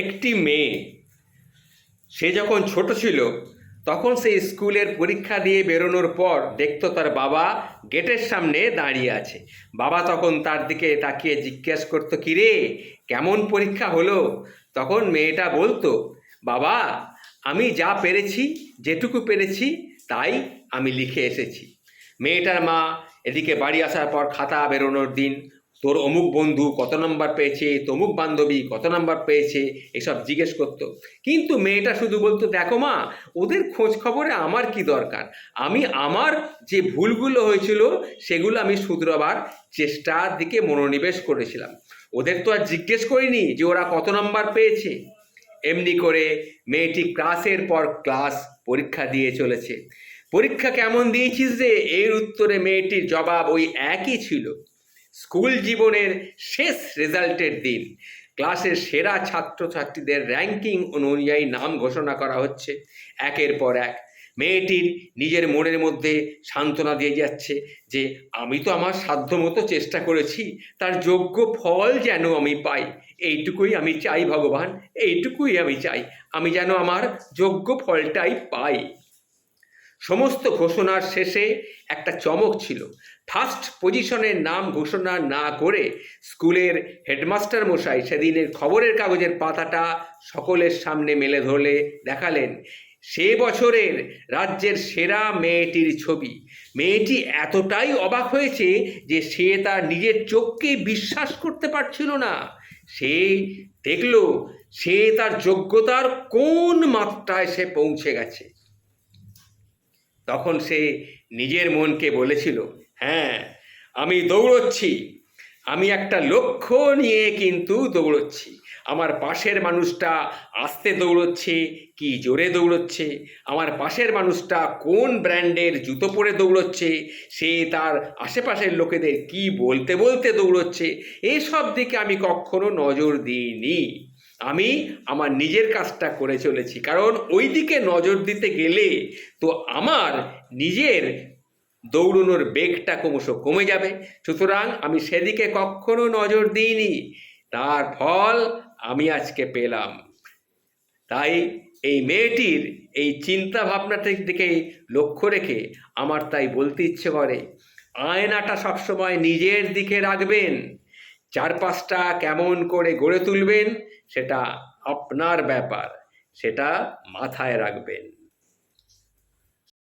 একটি মেয়ে, সে যখন ছোট ছিল তখন সে স্কুলের পরীক্ষা দিয়ে বেরোনোর পর দেখতো তার বাবা গেটের সামনে দাঁড়িয়ে আছে। বাবা তখন তার দিকে তাকিয়ে জিজ্ঞেস করতো, কিরে কেমন পরীক্ষা হলো? তখন মেয়েটা বলতো, বাবা আমি যা পেরেছি, যেটুকু পেরেছি তাই আমি লিখে এসেছি। মেয়েটার মা এদিকে বাড়ি আসার পর খাতা বেরোনোর দিন তোর অমুক বন্ধু কত নম্বর পেয়েছে, তমুক বান্ধবী কত নম্বর পেয়েছে, এসব জিজ্ঞেস করতো। কিন্তু মেয়েটা শুধু বলতো, দেখো মা, ওদের খোঁজ খবরে আমার কি দরকার, আমি আমার যে ভুলগুলো হয়েছিল সেগুলো আমি শুধরাবার চেষ্টার দিকে মনোনিবেশ করেছিলাম, ওদের তো আর জিজ্ঞেস করিনি যে ওরা কত নম্বর পেয়েছে। এমনি করে মেয়েটি ক্লাসের পর ক্লাস পরীক্ষা দিয়ে চলেছে। পরীক্ষা কেমন দিয়েছিস রে, এর উত্তরে মেয়েটির জবাব ওই একই ছিল। স্কুল জীবনের শেষ রেজাল্টের দিন ক্লাসের সেরা ছাত্রছাত্রীদের র্যাঙ্কিং অনুযায়ী নাম ঘোষণা করা হচ্ছে। একের পর এক মেয়েটির নিজের মনের মধ্যে সান্ত্বনা দিয়ে যাচ্ছে যে আমি তো আমার সাধ্যমতো চেষ্টা করেছি, তার যোগ্য ফল যেন আমি পাই, এইটুকুই আমি চাই ভগবান, এইটুকুই আমি চাই, আমি যেন আমার যোগ্য ফলটাই পাই। সমস্ত ঘোষণার শেষে একটা চমক ছিল। ফার্স্ট পজিশনের নাম ঘোষণা না করে স্কুলের হেডমাস্টার মশাই সেদিনের খবরের কাগজের পাতাটা সকলের সামনে মেলে ধরলে দেখালেন সে বছরের রাজ্যের সেরা মেয়েটির ছবি। মেয়েটি এতটাই অবাক হয়েছে যে সে তার নিজের চোখকে বিশ্বাস করতে পারছিল না। সে দেখল সে তার যোগ্যতার কোন মাত্রায় সে পৌঁছে গেছে। তখন সে নিজের মনকে বলেছিল, হ্যাঁ আমি দৌড়চ্ছি, আমি একটা লক্ষ্য নিয়ে কিন্তু দৌড়চ্ছি। আমার পাশের মানুষটা আস্তে দৌড়চ্ছে কি জোরে দৌড়চ্ছে, আমার পাশের মানুষটা কোন ব্র্যান্ডের জুতো পরে দৌড়চ্ছে, সে তার আশেপাশের লোকেদের কি বলতে বলতে দৌড়চ্ছে, এসব দিকে আমি কখনো নজর দিইনি। আমি আমার নিজের কাজটা করে চলেছি, কারণ ওই দিকে নজর দিতে গেলে তো আমার নিজের দৌড়ানোর বেগটা ক্রমশ কমে যাবে। সুতরাং আমি সেদিকে কখনো নজর দিইনি, তার ফল আমি আজকে পেলাম। তাই এই মেয়েটির এই চিন্তা ভাবনাটির দিকে লক্ষ্য রেখে আমার তাই বলতে ইচ্ছে করে, আয়নাটা সবসময় নিজের দিকে রাখবেন, চারপাশটা কেমন করে গড়ে তুলবেন সেটা আপনার ব্যাপার, সেটা মাথায় রাখবেন।